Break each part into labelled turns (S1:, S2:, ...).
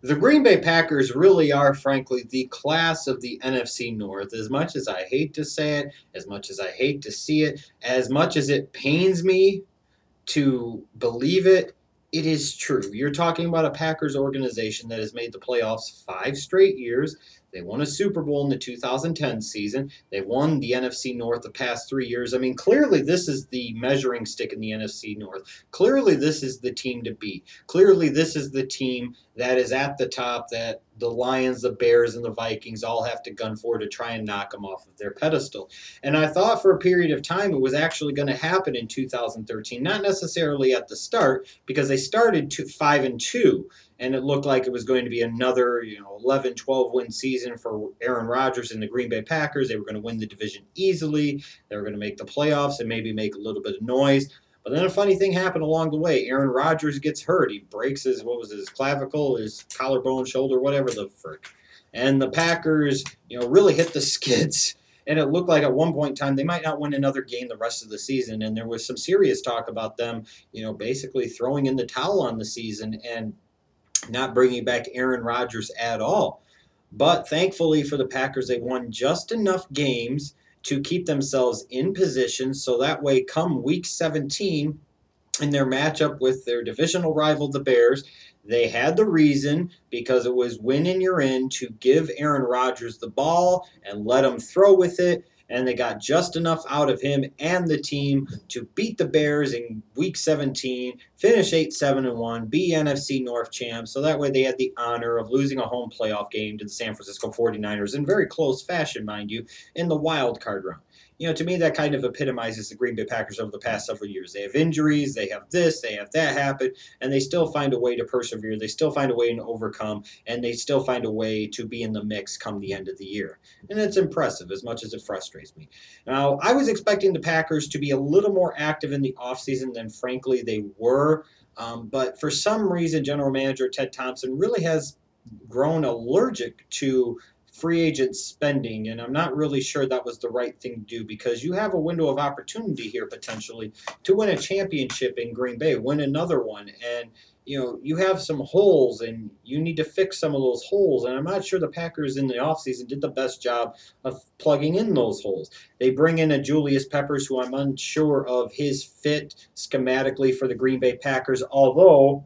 S1: The Green Bay Packers really are, frankly, the class of the NFC North. As much as I hate to say it, as much as I hate to see it, as much as it pains me to believe it, it is true. You're talking about a Packers organization that has made the playoffs 5 straight years. They won a Super Bowl in the 2010 season. They won the NFC North the past 3 years. I mean, clearly, this is the measuring stick in the NFC North. Clearly, this is the team to beat. Clearly, this is the team that is at the top that the Lions, the Bears, and the Vikings all have to gun for to try and knock them off of their pedestal. And I thought for a period of time it was actually going to happen in 2013, not necessarily at the start because they started 5-2, and it looked like it was going to be another 11, 12 win season for Aaron Rodgers and the Green Bay Packers. They were going to win the division easily. They were going to make the playoffs and maybe make a little bit of noise. But then a funny thing happened along the way. Aaron Rodgers gets hurt. He breaks his clavicle, his collarbone, shoulder, whatever the frick. And the Packers, really hit the skids. And it looked like at one point in time they might not win another game the rest of the season. And there was some serious talk about them, basically throwing in the towel on the season and not bringing back Aaron Rodgers at all. But thankfully for the Packers, they won just enough games to keep themselves in position so that way, come week 17, in their matchup with their divisional rival, the Bears, they had the reason because it was win in you're in to give Aaron Rodgers the ball and let him throw with it. And they got just enough out of him and the team to beat the Bears in Week 17, finish 8-7-1, be NFC North champs. So that way they had the honor of losing a home playoff game to the San Francisco 49ers in very close fashion, mind you, in the wild card round. To me, that kind of epitomizes the Green Bay Packers over the past several years. They have injuries, they have this, they have that happen, and they still find a way to persevere. They still find a way to overcome, and they still find a way to be in the mix come the end of the year. And it's impressive as much as it frustrates me. Now, I was expecting the Packers to be a little more active in the offseason than, frankly, they were. But for some reason, General Manager Ted Thompson really has grown allergic to free agent spending, and I'm not really sure that was the right thing to do because you have a window of opportunity here potentially to win a championship in Green Bay, win another one, and you have some holes and you need to fix some of those holes, and I'm not sure the Packers in the offseason did the best job of plugging in those holes. They bring in a Julius Peppers who I'm unsure of his fit schematically for the Green Bay Packers, although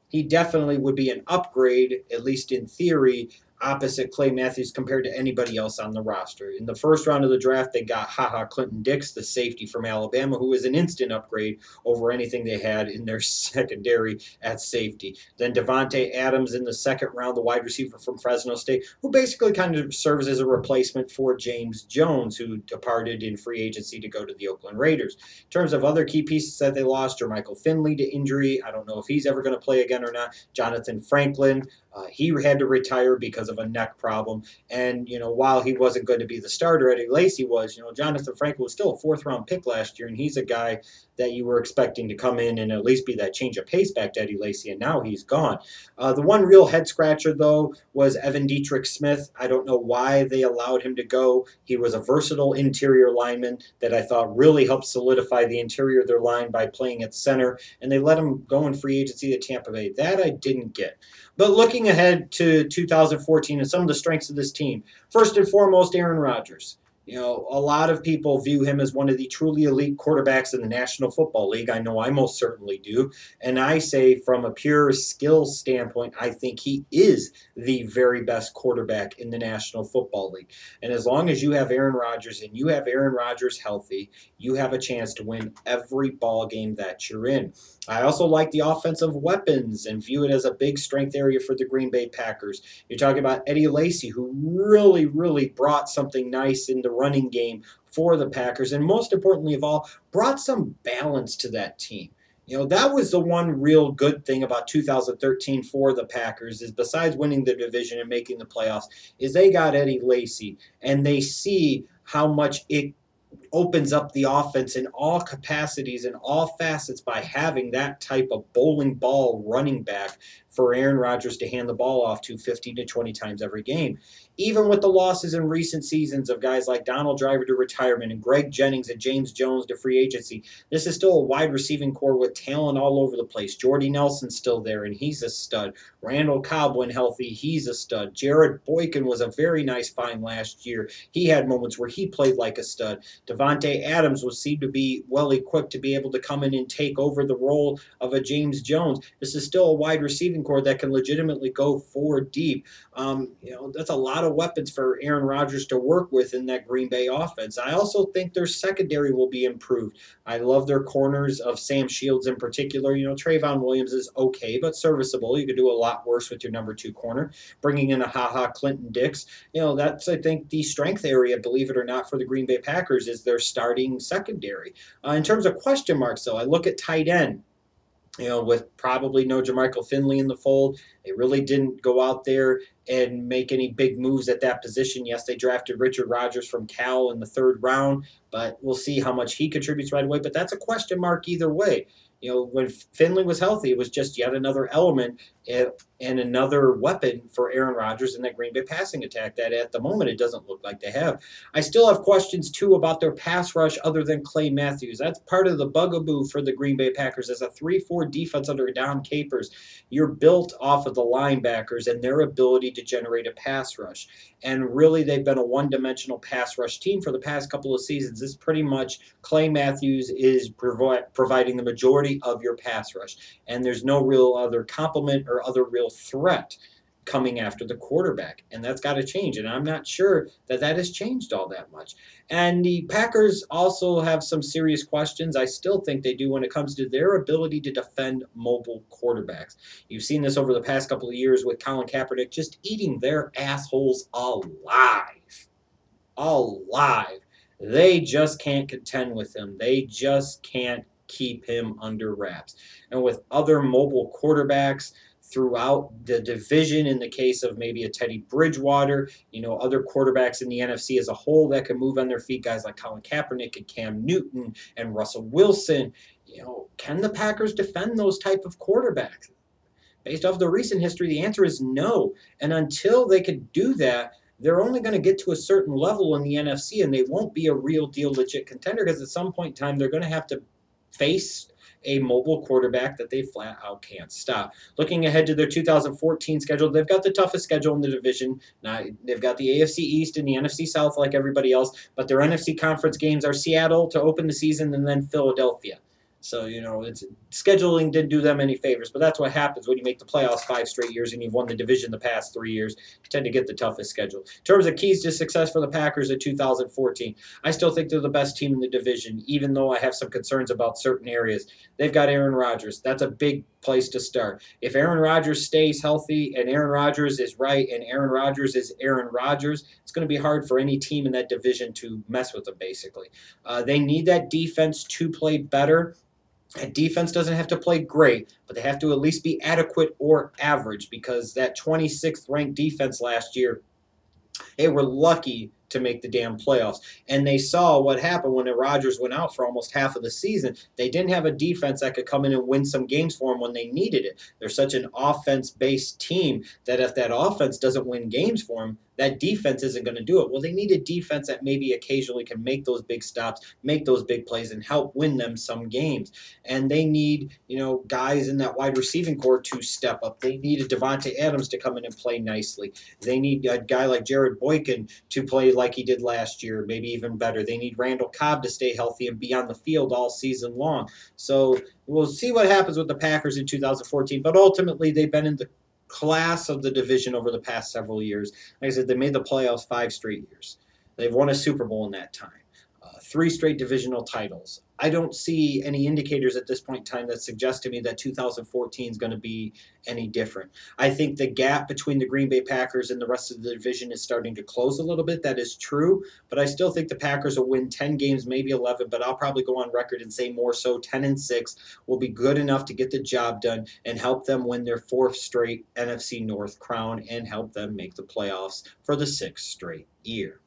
S1: he definitely would be an upgrade, at least in theory, opposite Clay Matthews compared to anybody else on the roster. In the first round of the draft, they got Clinton Dix, the safety from Alabama, who is an instant upgrade over anything they had in their secondary at safety. Then Devontae Adams in the second round, the wide receiver from Fresno State, who basically kind of serves as a replacement for James Jones, who departed in free agency to go to the Oakland Raiders. In terms of other key pieces that they lost, Jermichael Finley to injury. I don't know if he's ever going to play again or not. Jonathan Franklin, he had to retire because of a neck problem. And, while he wasn't going to be the starter, Eddie Lacy was, Jonathan Franklin was still a fourth-round pick last year, and he's a guy that you were expecting to come in and at least be that change of pace back to Eddie Lacy, and now he's gone. The one real head-scratcher, though, was Evan Dietrich Smith. I don't know why they allowed him to go. He was a versatile interior lineman that I thought really helped solidify the interior of their line by playing at center, and they let him go in free agency to Tampa Bay. That I didn't get. But looking ahead to 2014 and some of the strengths of this team, first and foremost, Aaron Rodgers. A lot of people view him as one of the truly elite quarterbacks in the National Football League. I know I most certainly do. And I say, from a pure skill standpoint, I think he is the very best quarterback in the National Football League. And as long as you have Aaron Rodgers and you have Aaron Rodgers healthy, you have a chance to win every ball game that you're in. I also like the offensive weapons and view it as a big strength area for the Green Bay Packers. You're talking about Eddie Lacy, who really, really brought something nice in the running game for the Packers, and most importantly of all, brought some balance to that team. That was the one real good thing about 2013 for the Packers is besides winning the division and making the playoffs, is they got Eddie Lacy, and they see how much it opens up the offense in all capacities and all facets by having that type of bowling ball running back for Aaron Rodgers to hand the ball off to 15 to 20 times every game. Even with the losses in recent seasons of guys like Donald Driver to retirement and Greg Jennings and James Jones to free agency, this is still a wide receiving core with talent all over the place. Jordy Nelson's still there, and he's a stud. Randall Cobb, when healthy, he's a stud. Jared Boykin was a very nice find last year. He had moments where he played like a stud. Davante Adams was seemed to be well equipped to be able to come in and take over the role of a James Jones. This is still a wide receiving core that can legitimately go 4 deep. That's a lot of weapons for Aaron Rodgers to work with in that Green Bay offense. I also think their secondary will be improved. I love their corners of Sam Shields in particular. Trayvon Williams is okay, but serviceable. You could do a lot worse with your number 2 corner. Bringing in a Ha-Ha Clinton Dix, that's, I think, the strength area, believe it or not, for the Green Bay Packers is their starting secondary. In terms of question marks, though, I look at tight end. With probably no Jermichael Finley in the fold, they really didn't go out there and make any big moves at that position. Yes, they drafted Richard Rodgers from Cal in the 3rd round, but we'll see how much he contributes right away. But that's a question mark either way. When Finley was healthy, it was just yet another element and another weapon for Aaron Rodgers in that Green Bay passing attack that at the moment it doesn't look like they have. I still have questions, too, about their pass rush other than Clay Matthews. That's part of the bugaboo for the Green Bay Packers. As a 3-4 defense under Dom Capers, you're built off of the linebackers and their ability to generate a pass rush. And really, they've been a one-dimensional pass rush team for the past couple of seasons. It's pretty much Clay Matthews is providing the majority of your pass rush. And there's no real other complement or other real threat coming after the quarterback. And that's got to change. And I'm not sure that has changed all that much. And the Packers also have some serious questions. I still think they do when it comes to their ability to defend mobile quarterbacks. You've seen this over the past couple of years with Colin Kaepernick just eating their assholes alive. Alive. They just can't contend with him. They just can't keep him under wraps. And with other mobile quarterbacks throughout the division, in the case of maybe a Teddy Bridgewater, other quarterbacks in the NFC as a whole that can move on their feet, guys like Colin Kaepernick and Cam Newton and Russell Wilson, can the Packers defend those type of quarterbacks? Based off the recent history, the answer is no. And until they can do that, they're only going to get to a certain level in the NFC, and they won't be a real deal legit contender because at some point in time, they're going to have to face a mobile quarterback that they flat out can't stop. Looking ahead to their 2014 schedule, they've got the toughest schedule in the division. Now, they've got the AFC East and the NFC South like everybody else, but their NFC conference games are Seattle to open the season and then Philadelphia. So, it's scheduling didn't do them any favors, but that's what happens when you make the playoffs 5 straight years and you've won the division the past 3 years. You tend to get the toughest schedule. In terms of keys to success for the Packers in 2014, I still think they're the best team in the division, even though I have some concerns about certain areas. They've got Aaron Rodgers. That's a big place to start. If Aaron Rodgers stays healthy and Aaron Rodgers is right and Aaron Rodgers is Aaron Rodgers, it's going to be hard for any team in that division to mess with them, basically. They need that defense to play better. And defense doesn't have to play great, but they have to at least be adequate or average because that 26th ranked defense last year, they were lucky to make the damn playoffs. And they saw what happened when Rodgers went out for almost half of the season. They didn't have a defense that could come in and win some games for them when they needed it. They're such an offense-based team that if that offense doesn't win games for them, that defense isn't going to do it. Well, they need a defense that maybe occasionally can make those big stops, make those big plays, and help win them some games. And they need, guys in that wide receiving core to step up. They need a Davante Adams to come in and play nicely. They need a guy like Jared Boykin to play like he did last year, maybe even better. They need Randall Cobb to stay healthy and be on the field all season long. So we'll see what happens with the Packers in 2014. But ultimately, they've been in the class of the division over the past several years. Like I said, they made the playoffs 5 straight years. They've won a Super Bowl in that time. 3 straight divisional titles. I don't see any indicators at this point in time that suggest to me that 2014 is going to be any different. I think the gap between the Green Bay Packers and the rest of the division is starting to close a little bit. That is true, but I still think the Packers will win 10 games, maybe 11, but I'll probably go on record and say more so 10-6 will be good enough to get the job done and help them win their 4th straight NFC North crown and help them make the playoffs for the 6th straight year.